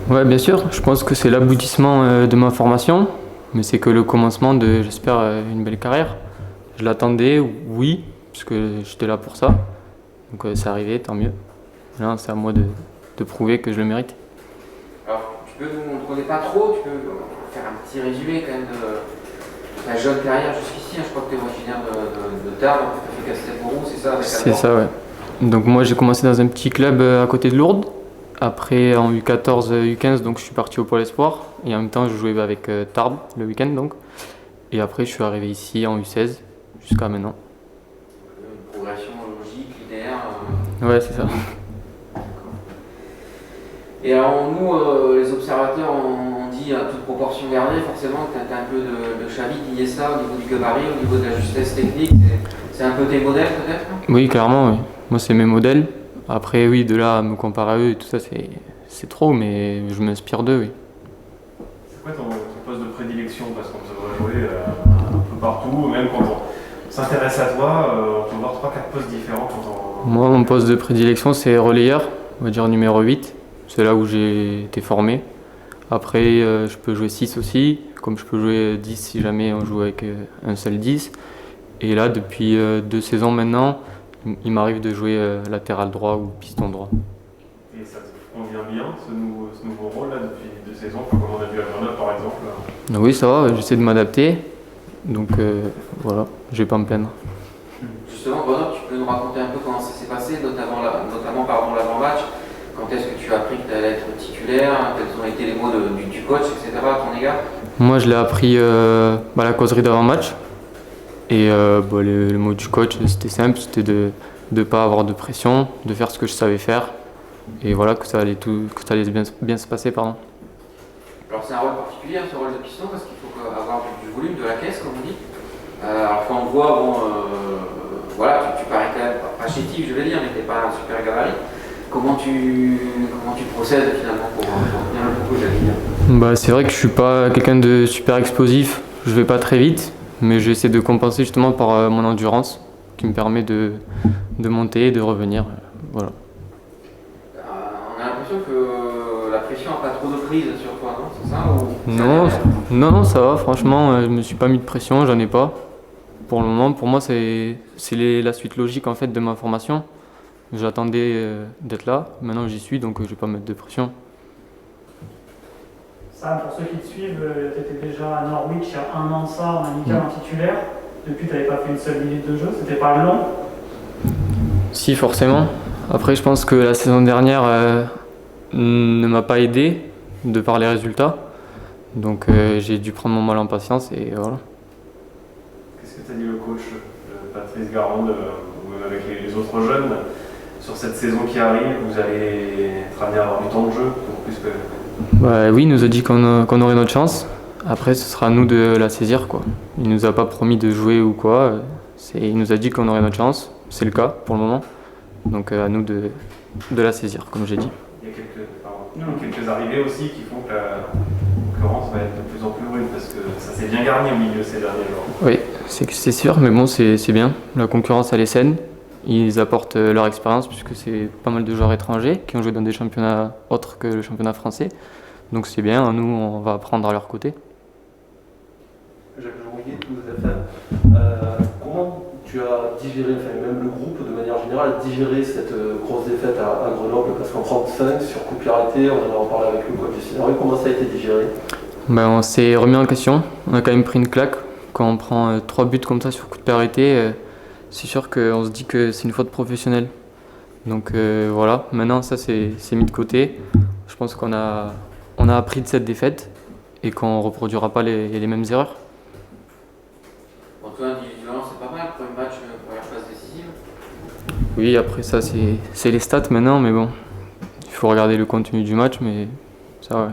Ouais, bien sûr, je pense que c'est l'aboutissement de ma formation, mais c'est que le commencement de, j'espère, une belle carrière. Je l'attendais, oui, parce que j'étais là pour ça. Donc c'est arrivé, tant mieux. Maintenant, c'est à moi de prouver que je le mérite. Alors, tu peux nous, on ne connaît pas trop, tu peux faire un petit résumé quand même de ta jeune carrière jusqu'ici. Je crois que tu es originaire de Tarbes, tu as fait Castelmoron, c'est ça avec C'est Alban. ça, ouais. Donc moi, j'ai commencé dans un petit club à côté de Lourdes. Après, en U14, U15, donc je suis parti au Pôle Espoir. Et en même temps, je jouais avec Tarbes le week-end, donc. Et après, je suis arrivé ici en U16, jusqu'à maintenant. Une progression logique, linéaire. Ouais, c'est ça. Et alors nous, les observateurs, on dit à toute proportion gardée, forcément, que tu as un peu de Xavi, d'Iniesta au niveau du gabarit, au niveau de la justesse technique. C'est un peu tes modèles peut-être? Oui, clairement, oui. Moi, c'est mes modèles. Après, oui, de là à me comparer à eux et tout ça, c'est trop, mais je m'inspire d'eux, oui. C'est quoi ton poste de prédilection? Parce qu'on te voit jouer un peu partout, même quand on s'intéresse à toi, on peut voir 3-4 postes différents quand on... Moi, mon poste de prédilection, c'est relayeur, on va dire numéro 8. C'est là où j'ai été formé. Après, je peux jouer 6 aussi, comme je peux jouer 10 si jamais on joue avec un seul 10. Et là, depuis 2 saisons maintenant, il m'arrive de jouer latéral droit ou piston droit. Et ça te convient bien, ce nouveau rôle-là, depuis 2 saisons, comme on a vu à Grenoble par exemple? Oui, ça va, j'essaie de m'adapter. Donc voilà, je vais pas me plaindre. Justement, Grenoble, tu peux nous raconter un peu comment ça s'est passé, notamment l'avant-match. Quand est-ce que tu as appris que tu allais être titulaire? Quels ont été les mots du coach, etc. à ton égard? Moi, je l'ai appris à la causerie d'avant-match. Et le mot du coach, c'était simple, c'était de ne pas avoir de pression, de faire ce que je savais faire. Et voilà, que ça allait bien se passer, pardon. Alors c'est un rôle particulier, ce rôle de piston, parce qu'il faut avoir du volume, de la caisse, comme on dit. Alors quand on voit, voilà, tu parais quand même pas chétif, je vais dire, mais tu n'es pas un super gabarit. Comment tu procèdes finalement pour tenir le propos, j'allais dire? Bah, c'est vrai que je suis pas quelqu'un de super explosif, je vais pas très vite, mais j'essaie de compenser justement par mon endurance qui me permet de monter et de revenir. Voilà. On a l'impression que la pression n'a pas trop de prise sur toi, non? C'est ça ou Non, non, ça va, franchement, je me suis pas mis de pression, j'en ai pas. Pour le moment, pour moi, c'est la suite logique en fait de ma formation. J'attendais d'être là, maintenant j'y suis, donc je vais pas mettre de pression. Sam, pour ceux qui te suivent, tu étais déjà à Norwich il y a 1 an de ça, en amical en titulaire. Depuis, tu n'avais pas fait une seule minute de jeu, c'était pas long? Si, forcément. Après, je pense que la saison dernière ne m'a pas aidé de par les résultats. Donc j'ai dû prendre mon mal en patience et voilà. Qu'est-ce que t'a dit le coach, Patrice Garande, ou avec les autres jeunes, sur cette saison qui arrive? Vous allez être amené à avoir du temps de jeu, donc plus que... Bah, oui, il nous a dit qu'on aurait notre chance. Après, ce sera à nous de la saisir, quoi. Il nous a pas promis de jouer ou quoi. Il nous a dit qu'on aurait notre chance. C'est le cas pour le moment. Donc à nous de la saisir, comme j'ai dit. Il y a quelques arrivées aussi qui font que la concurrence va être de plus en plus rude, parce que ça s'est bien garni au milieu ces derniers jours. Oui, c'est sûr, mais bon, c'est bien. La concurrence, elle est saine. Ils apportent leur expérience, puisque c'est pas mal de joueurs étrangers qui ont joué dans des championnats autres que le championnat français. Donc c'est bien, nous, on va apprendre à leur côté. Jacques Jourouillet, Toulouse FM. Comment tu as digéré, enfin même le groupe de manière générale, a digéré cette grosse défaite à Grenoble? Parce qu'en 35, sur coup de pied arrêté, on en a reparlé avec le coach du scénario, comment ça a été digéré? Ben, on s'est remis en question, on a quand même pris une claque. Quand on prend 3 buts comme ça sur coup de pied arrêté, c'est sûr qu'on se dit que c'est une faute professionnelle. Donc voilà, maintenant ça c'est mis de côté. Je pense qu'on a appris de cette défaite et qu'on ne reproduira pas les mêmes erreurs. Pour toi, individuellement, c'est pas mal, premier match, première phase décisive. Oui, après ça c'est les stats maintenant, mais bon, il faut regarder le contenu du match, mais ça ouais.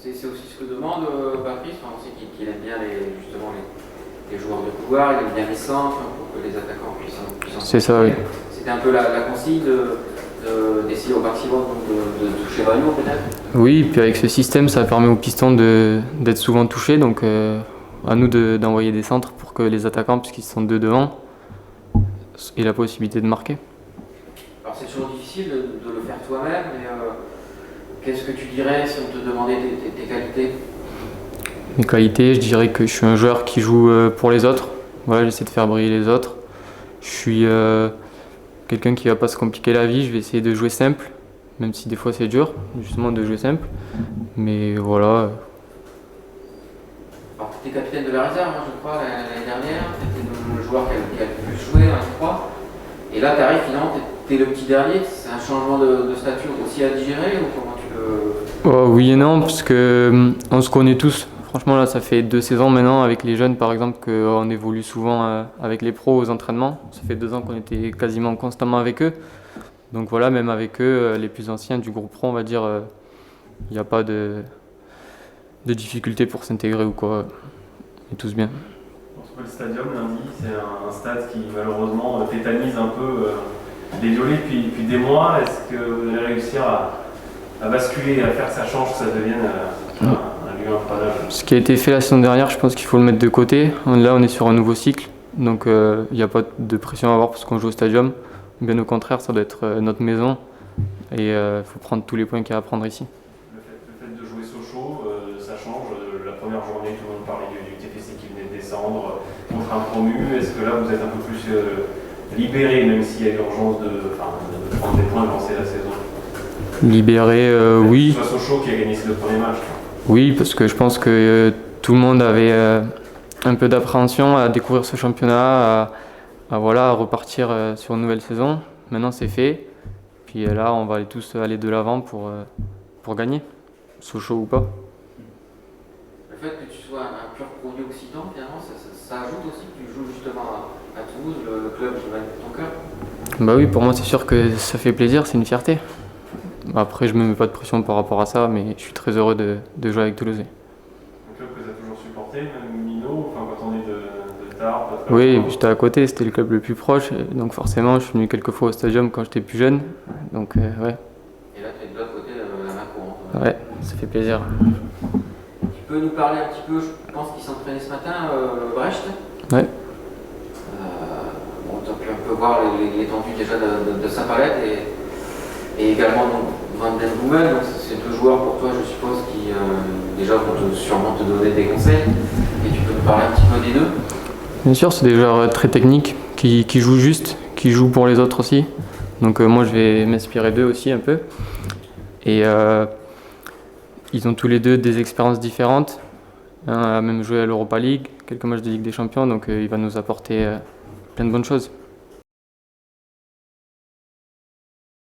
C'est aussi ce que demande Patrice. On sait qu'il aime bien justement les joueurs de couloir, il aime bien les centres pour que les attaquants puissent en C'est ça, oui. C'était un peu la consigne d'essayer au maximum de toucher Valio peut-être. Oui, puis avec ce système, ça permet aux pistons d'être souvent touchés, donc à nous d'envoyer des centres pour que les attaquants, puisqu'ils sont deux devant, aient la possibilité de marquer. Alors c'est toujours difficile de le faire toi-même, mais Qu'est-ce que tu dirais si on te demandait tes qualités? Mes qualités, je dirais que je suis un joueur qui joue pour les autres. Voilà, j'essaie de faire briller les autres. Je suis quelqu'un qui va pas se compliquer la vie. Je vais essayer de jouer simple, même si des fois c'est dur, justement, de jouer simple. Mais voilà. Alors, tu étais capitaine de la réserve, hein, je crois, l'année dernière. Tu étais le joueur qui a le plus joué, hein, je crois. Et là, tu arrives finalement, tu es le petit dernier. C'est un changement de statut aussi à digérer ou comment tu le... Oh, oui et non, parce que on se connaît tous. Franchement, là, ça fait 2 saisons maintenant avec les jeunes, par exemple, qu'on évolue souvent avec les pros aux entraînements. Ça fait 2 ans qu'on était quasiment constamment avec eux. Donc voilà, même avec eux, les plus anciens du groupe pro, on va dire, il n'y a pas de difficulté pour s'intégrer ou quoi. On est tous bien. On trouve le stadium lundi, c'est un stade qui malheureusement tétanise un peu les violets depuis des mois. Est-ce que vous allez réussir à basculer, à faire que ça change, que ça devienne un lieu imprenable? Ce qui a été fait la saison dernière, je pense qu'il faut le mettre de côté. Là, on est sur un nouveau cycle, donc il n'y a pas de pression à avoir parce qu'on joue au stadium. Bien au contraire, ça doit être notre maison et il faut prendre tous les points qu'il y a à prendre ici. Le fait de jouer Sochaux, ça change. La première journée, tout le monde parlait du TFC qui venait de descendre contre un promu. Est-ce que là, vous êtes un peu plus libéré, même s'il y a urgence de prendre des points et de lancer la saison? Libéré, oui. C'est Sochaux qui a gagné ses 2 premiers matchs. Oui, parce que je pense que tout le monde avait un peu d'appréhension à découvrir ce championnat, à repartir sur une nouvelle saison. Maintenant, c'est fait. Puis là, on va tous aller de l'avant pour gagner, Sochaux ou pas. Le fait que tu sois un pur produit occitan, finalement, ça ajoute aussi que tu joues justement à Toulouse, le club qui va être ton cœur. Bah oui, pour moi, c'est sûr que ça fait plaisir, c'est une fierté. Après, je me mets pas de pression par rapport à ça, mais je suis très heureux de jouer avec Toulouse. Un club que tu as toujours supporté, même Mino, quand on est de Tarbes. Oui, j'étais à côté, c'était le club le plus proche, donc forcément, je suis venu quelques fois au stadium quand j'étais plus jeune. Donc, ouais. Et là, tu es de l'autre côté de la main courante. Ouais, ça fait plaisir. Tu peux nous parler un petit peu, je pense qu'il s'entraînait ce matin, Brecht. Ouais. Bon, tu as pu un peu voir l'étendue déjà de sa palette et également Van Den Boomel. Donc, c'est 2 joueurs pour toi, je suppose, qui déjà vont sûrement te donner des conseils. Et tu peux nous parler un petit peu des 2? Bien sûr, c'est des joueurs très techniques, qui jouent juste, qui jouent pour les autres aussi. Donc moi, je vais m'inspirer d'eux aussi un peu. Et ils ont tous les 2 des expériences différentes. Un a même joué à l'Europa League, quelques matchs de Ligue des Champions, donc il va nous apporter plein de bonnes choses.